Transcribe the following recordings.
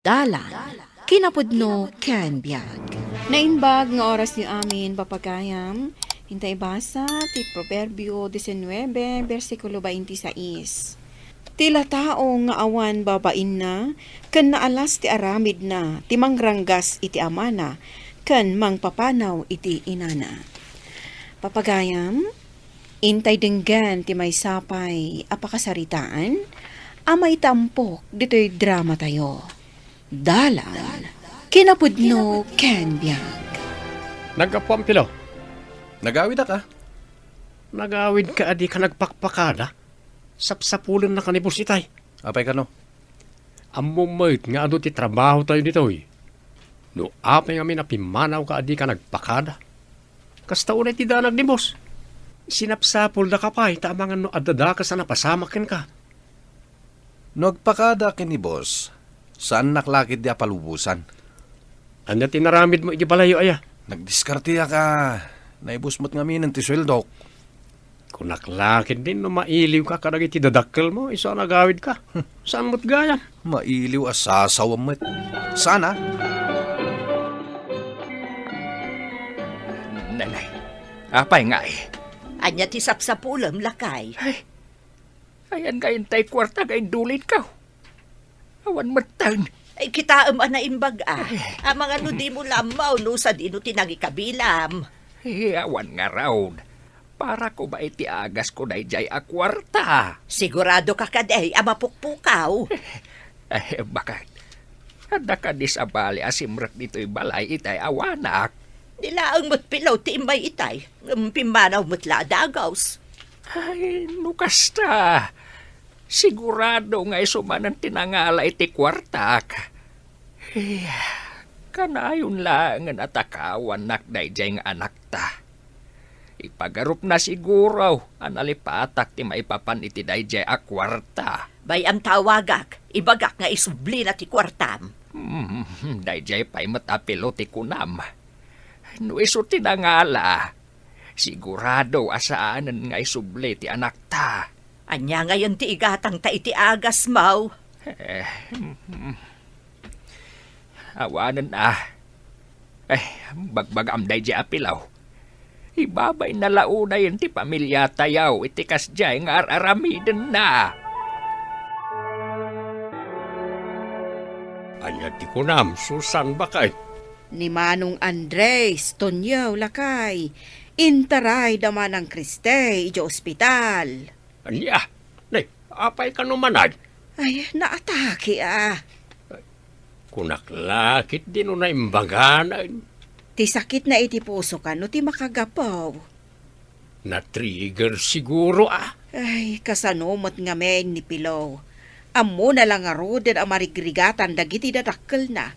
Dalan, kinapudno ken biyag. Nainbag nga oras ni amin papagayam, hintay basa ti Proverbio 19, versikulo 26. Tila tao nga awan babain na, ken naalas ti aramid na, ti mangranggas iti amana, ken mangpapanaw iti inana. Papagayam, intay denggan ti may sapay apakasaritaan, amay tampok dito'y drama tayo. Dalan, kinapudno ken biyag. Nagkapuampilo. Nagawid ka? Nagawid ka adi ka nagpakpakada. Sapsapulan na kanibus itay. Apay ka no? Amumait nga ado ti trabaho tayo dito eh. No apay kami na pimanaw ka adi ka nagpakada. Kasta unay ti danag ni boss. Sinapsapul na ka pa tamangan no adada ka sa napasamakin ka. Nagpakada kin ni boss. Saan naklakid di apalubusan? Anya tinaramid mo iti balayo aya. Nagdiskartiya ka. Naibus mo't nga minang ti sweldo. Kung naklakid din no mailiw ka kadag iti dadakkel mo, isa nagawid ka. Saan mo't gayam? Mailiw asasawam mo't. Sana? Nanay, apay nga eh. Anya ti sapsapulam lakay. Ayan gayon tay kwarta gayon dulit ka. Awan matang. Ay kita na imbag Ang mga no di mo lamaw no sa dino tinagikabilam. Awan nga raw. Para ko ba iti agas ko na ijay a kwarta? Sigurado ka kaday mapukpukaw. Bakit? Handa ka di sa bali asimrat dito'y balay itay awanak. Nila ang matpilaw ti imay itay. Pimanaw matla dagaws. Ay, nukasta. Sigurado nga isumanan tinangala iti kwartak. Kanayon lang nga natakawan nakdayjay nga anak ta. Ipagarup na siguro analipatak ti maipapan iti dayjay a kwarta. Bayam tawagak, ibagak nga isubli na ti kwartam. Dayjay pa'y matapilo ti kunam. No iso tinangala, sigurado asaanan nga isubli ti anak ta. Anya ngayon ti igatang ta iti agas maw. Awanan bagbagam dayjay apilaw. Ibabay na launa yun ti pamilya tayaw iti kasjay nga aramiden na. Anya ti kunam, Susan bakay. Ni Manong Andres, Tonyaw, lakay. Intaray daman ang Kriste, iti ospital. Anya, nay, apay ka numanad. Ay, naatake Kunaklakit din na imbaganan. Ti sakit na iti puso ka no ti makagapaw. Na-trigger siguro Ay, kasanomot nga men ni Pilaw. Amo na lang arodin ang marigrigatan dagiti dadakkel na.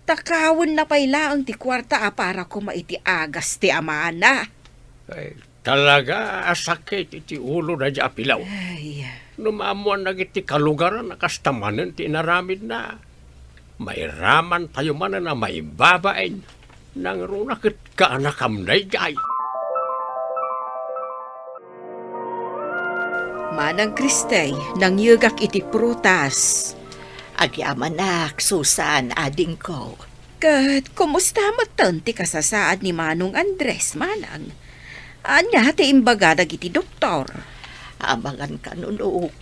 Takawon na payla ang ti kwarta para ko maiti agas ti amana. Ay, talaga sakit iti ulo na di apilaw. Ay, Numamuan na iti kalugaran na kastamanan ti naramid na. May raman tayo man na may babain. Nang runakit ka anakam na ijay. Manang Kriste, nang yugak iti prutas. Agyamanak, Susan, ading ko. Kat, kumusta matan ti kasasaad ni Manong Andres, manang? Anya ti imbaga dagiti doktor. Amangan ka no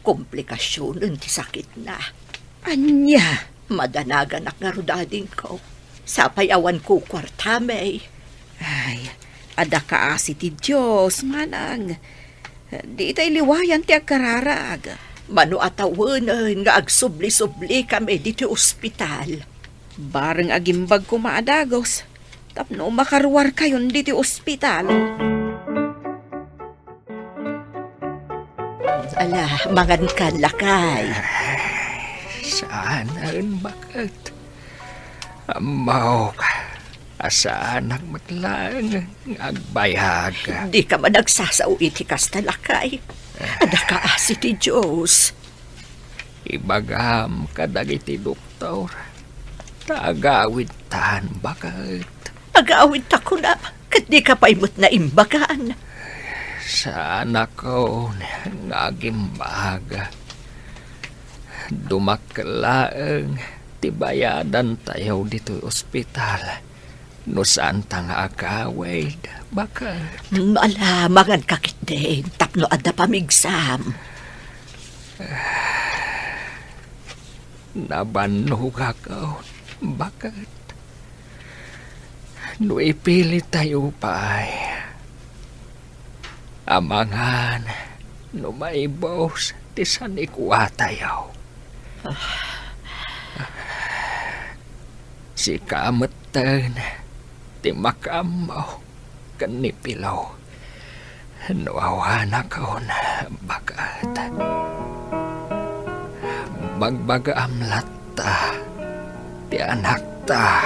komplikasyon ti sakit na. Anya? Madanagan ak nga rudading ko. Sapay awan ko kwartamay. Ay, ada kaasi ti Diyos, manang. Di tayo liwayan ti agkararag. Mano atawanan nga agsubli-subli kami dito ospital. Bareng agimbag ko maadagos. Tapno makaruwar kayon dito ospital. Ala, mangan ka lakay. Saan ang bakit? Amaw ka. Asaan ang matlang agbayag. Di ka man nagsasaw iti kastalakay. Ada ka asi ti Diyos. Ibagam kadag iti doktor. Tagawid tan bakit? Agawid ta ko na. Kat di ka paimot na imbagaan. Saan ako nagimbaga? Dumaklaang tibayadan tayo dito ospital. No saan ta nga agaway, baka Malamangan kakit din, tapno adda pamigsam. nabanog ako. Bakit? No ipilit tayo pa ay. Amangan, no maibos, tisan ikuha tayo. Si kamatan, ti makamaw, kanipilaw. No awana ko na bagat. Bagbaga amlata, ti anak ta.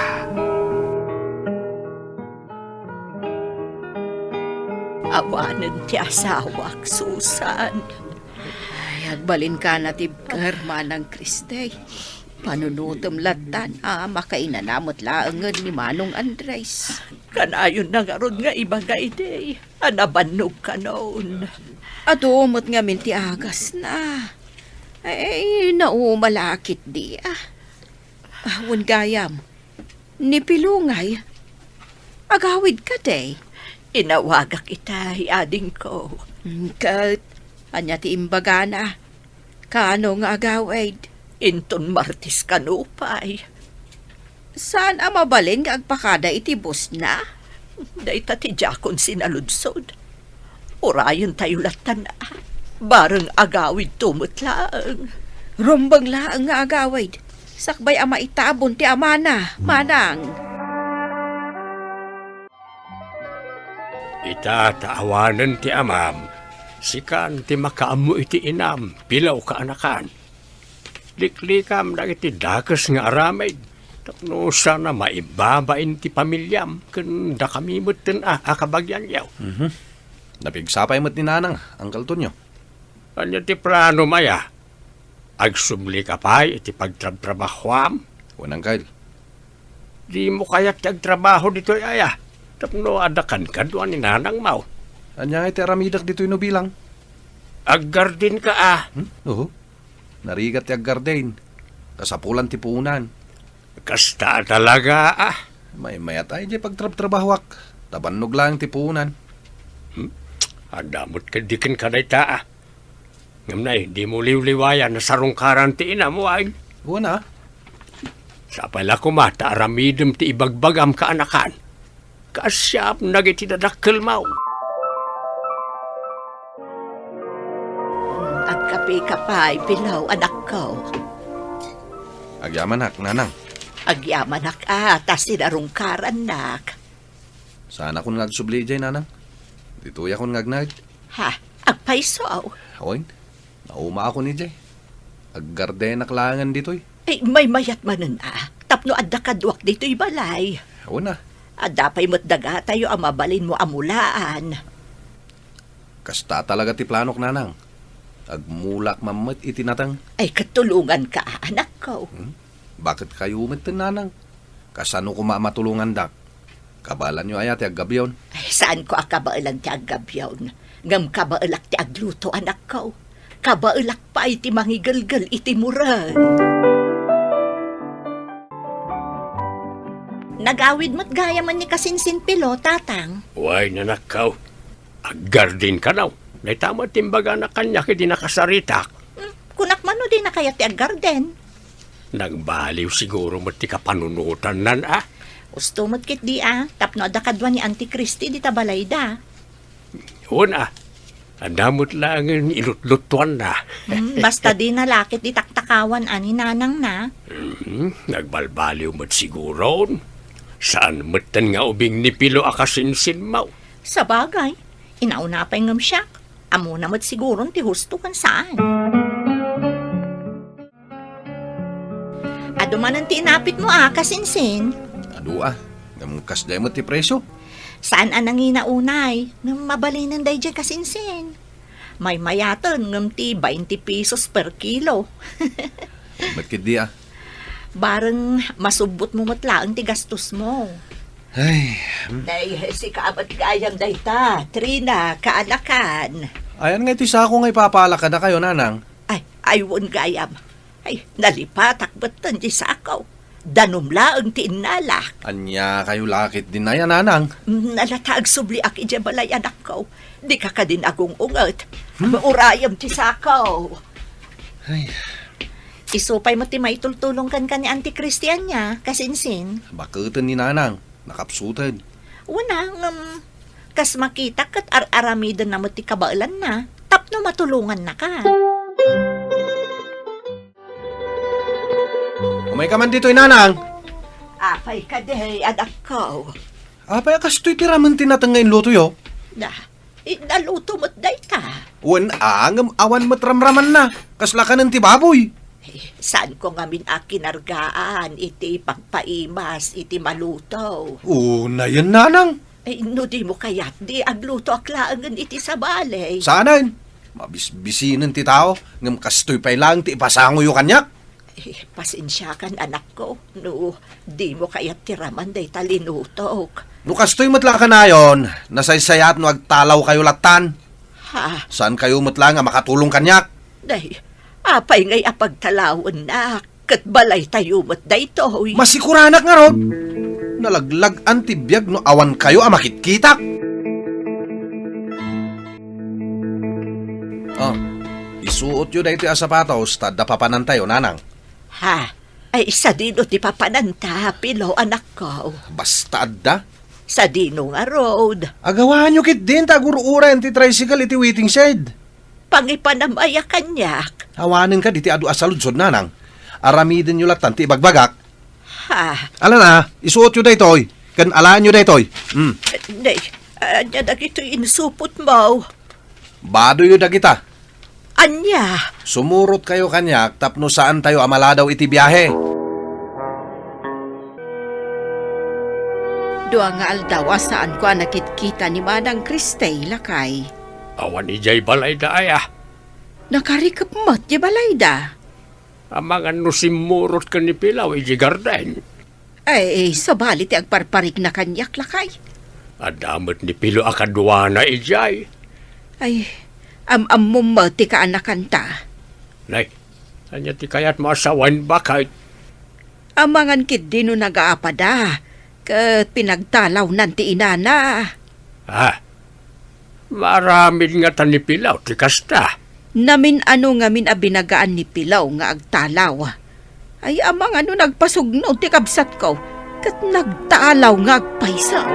Awanan ti asawak, Susan. Ay, agbalin ka na tibkar manang Kristay. Panunutom latan, makainanamot laangan ni Manong Andres. Kanayon na nga ron nga ibaga ide. Anabanog ka noon. Adumot nga minti agas na. Ay, naumalakit di Ahon gayam, ni Pilungay, agawid ka day. Inawaga kita, ading ko. Kat, anya ti imbaga na. Kano nga agawid? Inton Martis kanupay. Saan mabalin nga agpakada itibos na? Dayta ti Jakon sinaludsod. Orayon tayo latan na. Barang agawid tumutlaang. Rumbang laang nga agawid. Sakbay ama itabon ti amana, manang. Itataawanan ti amam. Sikan ti makaamu iti inam, pilaw ka anakan. Liklikam na iti dakas nga aramid. Tapno sana maibabain ti pamilyam. Kanda kami mutin akabagyan yaw. Napigsapay mo't ni Nanang, Uncle Tonyo. Anya ti prano maya. Agsumli ka pa iti pagtrabrabahwam. Unang Kyle. Di mo kaya't agtrabaho dito aya. Tapno adakan ka doon ni Nanang Mau. Anya iti aramidak dito bilang. Aggardin ka Oo. Narigat ti aggardain. Kasapulan ti puunan. Kasta talaga May mayat ay di pagtrabahwak. Tabannog lang ti puunan. Andamot ka dikin ka na ita Ngamnay, di mo liwliwayan na sarungkaran ti ina mo ay. Una. Sa pala kumata aramidem ti ibagbagam ka anakan. Kasyap nagiti dadakkel mau. Agkape kapay, pilaw, anak ko. Agyaman hak, Nanang. Agyaman nak tas sinarungkaran nak. Saan akong nagsubli dyan, Nanang? Dito akong ngagnag. Ha, agpaisaw. Oin, nauma ako ni Jay. Aggardain na klangan dito'y. Ay, may mayat manan Tapno adda kadwak dito'y balay. Una, Adapay mo't daga tayo ang mabalin mo amulaan. kasta talaga ti planok, Nanang. Agmulak mamit itinatang. Ay, katulungan ka, anak ko. Bakit kayo umit Nanang? Kasano ko matulungan dak? Kabalan nyo ayat ti aggabiyon. Ay, saan ko akabailan ti agabyaw? Ngam kabailak ti agluto, anak ko. Kabailak pa iti mangigalgal iti muran. Nagawid mo't gaya man ni kasinsin pilo, tatang. Uy, nanakaw. Aggardin ka naw. Naitama timbaga na kanya kiti nakasaritak. Kunak man no di na kaya ti aggarden. Nagbaliw siguro mo ti kapanunutan nan Gusto mo't kit di tapno da kadwa ni Auntie Christy di tabalayda. Una, andamot lang ilutlutuan na. Basta di nalakit di taktakawan ani Nanang na. Nagbalbaliw mo't siguro. Saan matan nga ubing ni Pilo akasinsin mau? Sa bagay, inauna pa yung siya. Amo na mo't siguro ti husto kan saan. Ado man ang tinapit mo kasinsin. Adu Ngamkas day mo ti presyo. Saan ang nanginaunay? Ngam mabalinan day dyan kasinsin. May mayatan ngam ti 20 pesos per kilo. Ba't di Barang masubot mo matlaang ti gastos mo. Ay, Day, si kaabat gayam day ta. Trina, kaanakan. ayan nga ti sako nga ipapalaka na kayo, Nanang. Ay, aywan gayam. Ay, nalipatak ba't di sa akaw? Danumla ang tiinalak. Anya kayo lakit din na yan, nanang. Nalatag subli ak ije balay anak ko. Di ka ka din agong ungat. Maurayam ti sakaw. Ay, Isupay mo ti may tultulong kan ni Auntie Christian niya, kasinsin. bakutan ni nanang. Nakapsutan. Unang, kas makita kat ar-aramidan na mo ti kabailan na, tapno matulungan na ka. Umay ka man dito'y nanang. Apay ka de, anak ko. Apay kasto'y tiraman tinatanggayin luto yo. Naluto mo't day ka. Wan angam awan matramraman na. Kasla ka ng tibaboy. Saan ko ngamin akinargaan, iti pagpaimas, iti maluto. Na yan, nanang. No di mo kaya't di agluto aklaangan iti sa balay. Saanan? Mabisbisinan ti tao. Ngam kasto'y pay lang ti ipasango yo kanyak. Pasensya kan anak ko. No, di mo kaya't tiraman day talinutok. No kasto'y matla ka na yon. Nasaysayat no agtalaw kayo latan. Ha? Saan kayo matla nga makatulong kanyak? Day, apay ngay apagtalawon na. Kat balay tayo mo't day to'y. Masikuranak nga rod. Nalaglag antibiyag no awan kayo makitkitak. Isuot yun dahito yung sapatos, tada papanan tayo, nanang. Ha? Ay, sa dino ti papananta, pilo anak ko. Basta adda. Sa dino nga road. Agawahan nyo kit din, tagurura yung ti tricycle iti waiting shed. Pangipanamaya kanyak. Hawanin ka diti adu asaludsod, nanang. Aramidin nyo latan ti ibagbagak. Ha? Ala na, isuot yun dahitoy. Kan alaan nyo dahitoy. Day, anya na gito insupot mo. Bado yun na kita. Anya? Sumurot kayo kanyak, tapno saan tayo amaladaw iti biyahe. Dua nga aldaw saan ko nakit-kita ni Manang Kristay lakay. Awan ni Jay Balayda ay Nakarikap mo't di balayda. Amang ano simurot ka ni Pilaw, iji garden. Ay, sabali ti agparparik na kanyak lakay. Adamot ni Pilo akadwana, ijay. Ay, mumati ka anakan ta. Nay, anya ti kayat mo asawan bakit? Amangan kid dino nag-aapada. Kat pinagtalaw nanti inana. Maraming nga ta ni Pilaw, ti kasta. Namin ano ngamin abinagaan ni Pilaw nga agtalaw. Ay amang ano nagpasugno ti kabsat ko. Kat nagtaalaw nga agpaisaw.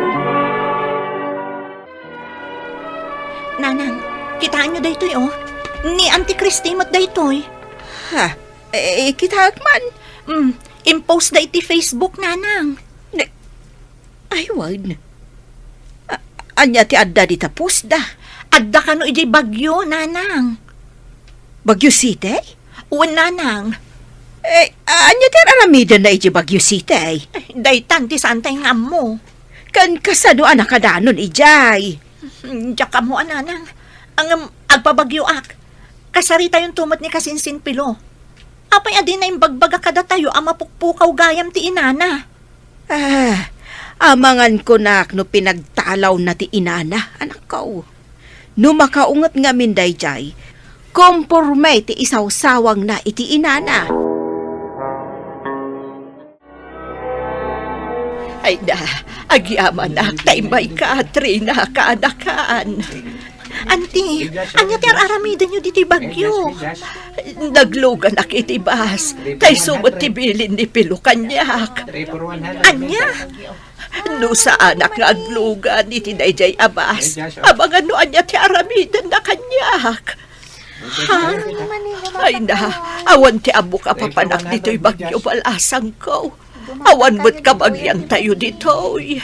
Nanang, kitaan nyo daytoy oh. Ni Auntie Christy mo't daytoy. Ha? Kita man. Impose da iti Facebook, nanang. Ay, wag. Anya ti adda di tapos da. Adda ka no iti bagyo, nanang. Bagyo City? Uwan, nanang. Anya ti aramidan na iti Bagyo City? Daytan ti santay nga mo. Kan kasano anak ka danon ijay. Diyak ka mo, nanang. Ang agpabagyo ak. Kasarita yung tumat ni Kasinsin Pilo. Apay adin na yung bagbaga kada tayo ang mapukpukaw gayam ti inana. Amangan ko nak no pinagtalaw na ti inana, anak ko. No makaungat nga minday jay, komporme ti isaw-sawang na iti inana. Ay na, agyaman na, taimay ka, Trina, kaanakaan. Auntie, anya ti aramidan nyo diti bagyo. Naglugan na kitibas, tay sumot ti bilin ni Pilo kanyak. Anya? No sa anak nga aglugan iti dayjay abas, abangan no anya ti aramidan na kanyak. Ha? Ay na, awan ti abo ka papanak dito'y bagyo balasang ko. Awan mo't kabagyan tayo dito'y.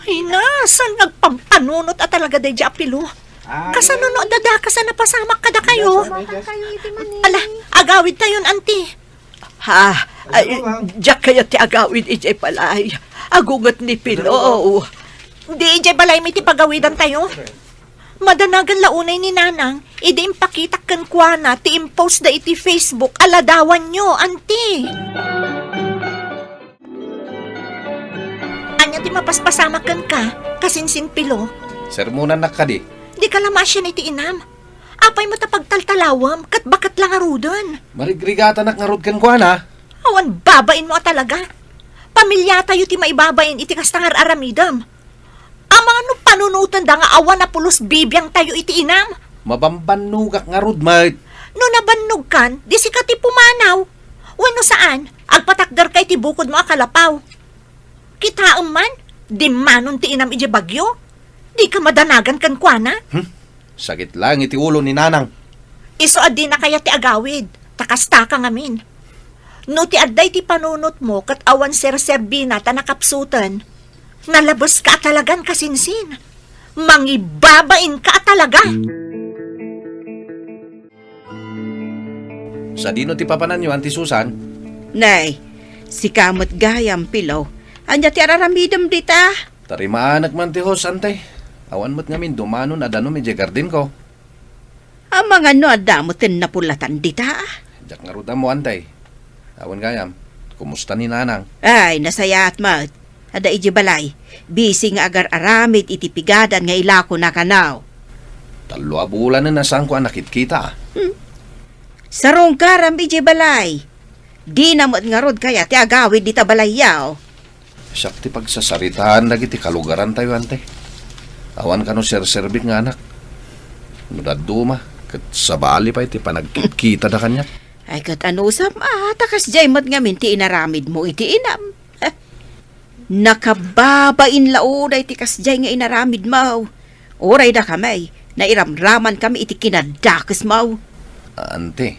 Ay na, saan nagpampanunot at talaga dayjay apilo? Kasano no dadaka sa napasamak kada kayo? Ala, agawid tayon, auntie. Ha, diyak kaya ti agawid ijay palay. Agungat ni Pilo. Di ijay balay may ti pagawidan tayo. Madanagan launay ni nanang, idi impakitak kan kuana, ti impose da iti Facebook, aladawan nyo, auntie. Anya ti mapaspasamak kan ka, kasinsin Pilo. Sermonan na ka di. Di ka lamasyan iti inam. apay mo tapagtaltalawam, kat bakat lang arudan. Marigrigata nak ngarod kan kuan ha. Awan babain mo talaga. Pamilya tayo ti maibabain iti kastangar aramidam. Amang ano panunutan da nga awan na pulos bibiyang tayo iti inam. Mabambanugak ngarod, mait. No nabannog kan, di si ka ti pumanaw. Wano saan, agpatakdar kay ti bukod mo akalapaw. Kitaam man, di manon ti inam iti bagyo. Di ka madanagan kan kuana. Sakit lang iti ulo ni nanang. Iso adi na kaya ti agawid, takasta ka ngamin. No ti adday ti panunot mo kat awan serserbina ta nakapsutan. Nalabos ka talagan kasinsin. Mangibabain ka talaga. Sa dino ti papanan nyo, Auntie Susan? Nay, si kamot gayam pilaw. Anya ti araramidam dita. Tarimaanak man ti hos, Ante. Awan mo't ngamin dumano na dano medya garden ko. Ang mga no adamutin na pulatan dita. Jak ngaruda mo, Ante. Awan gayam, kumusta ni nanang? Ay, nasaya at mat. Ada iji balay. Busy nga agar aramid iti pigadan nga ilako na kanaw. Talwa bulan na nasang ko nakit kita. Sarong karam iji balay. Di namot nga rod kaya ti agawid dita balayyaw. Siyak ti pagsasaritaan lagi ti kalugaran tayo, Ante. Awan ka no serserbik nga anak. Nudad duma, kat sa bali pa iti panagkita da kanya. Ay kat anusam, takas jay mat nga minti inaramid mo iti inam. Nakababain lauday ti kasjay nga inaramid mo. Oray da kamay, nairamraman kami iti kinadakas mo. Ante,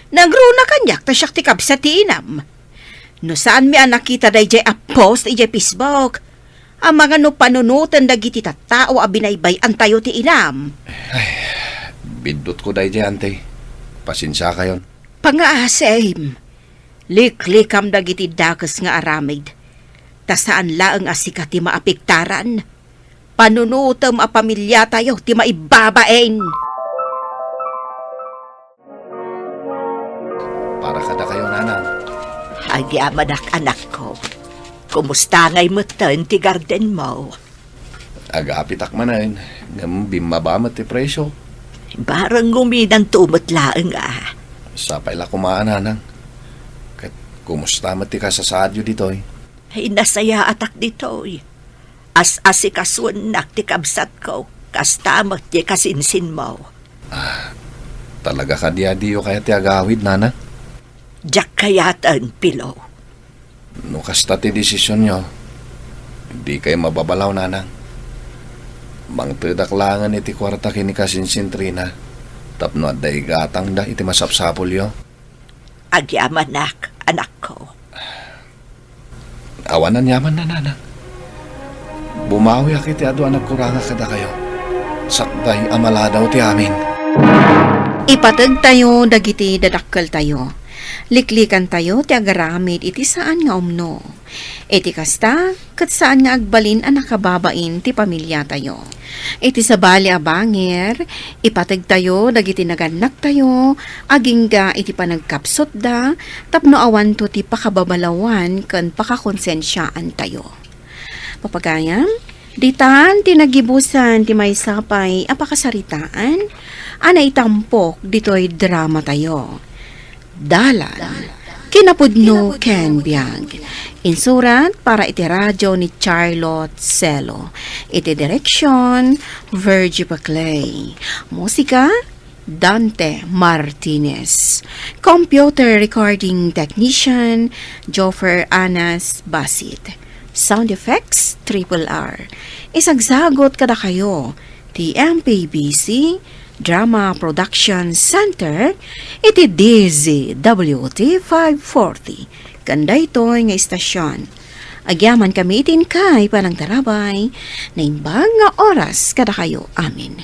Nagruna kanyak ta siyak ti kabsa ti inam. No saan mi anak kita day jay post ijay Facebook. Ang mga no panunutan dagiti tattao a binaybay antayo ti inam. bidot ko day Ante. Pasensya kayon. Pangaasem. Liklikam dagiti dakas nga aramid. Ta saan laeng asika ti maapiktaran. Panunutam a pamilya tayo ti maibabain. Para kada kayo, nanang. Agyaman anak ko. Kumusta ngay mutan ti garden mo? Agapitak manayin. Ngam bimabamat ti presyo. Barang guminan tumot laeng Sapay la kumaan, nanang. Kat kumusta mati ka sa sadyo dito eh. Ay nasaya atak dito As-asikasun nak ti kabsat ko. Kastamot ti kasinsin mo. Talaga ka diyo kaya ti agawid, nanang. Diyak kayatan pilaw. No kasta ti desisyon nyo, di kayo mababalaw, nanang. Mangtedak-langan iti kwarta kini kasinsin Trina. Tapno at day gatang da iti masapsapol yo. Agyaman anak ko. Awanan yaman na, nanang. Bumawi akiti ado anak kuranga kada kayo. Sakday amala daw ti amin. Ipatag tayo dagiti dadakkel tayo. Liklikan tayo ti agaramid iti saan nga umno. Iti kasta ket saan nga agbalin a nakababain ti pamilya tayo. Iti sabali a banger, ipatag tayo dagiti naganak tayo, agingga iti panagkapsot da, tapno awan to ti pakababalawan ken pakakonsensyaan tayo. Papagayam, ditan tinagibusan ti maysapay a pakasaritaan, anay tampok ditoy drama tayo. Dalan, kinapudno Ken Biag. Insurat para iti radyo ni Charlotte Celo. Iti direksyon, Virgie Paclay. Musika, Dante Martinez. Computer recording technician, Joffer Anas Basit. Sound effects, Triple R. Isagsagot kada kayo, ti MPBC Drama Production Center, iti DZWT 540. Kanda ito'y nga istasyon. Agyaman kami itin kay panang tarabay, na imbag nga oras kada kayo amin.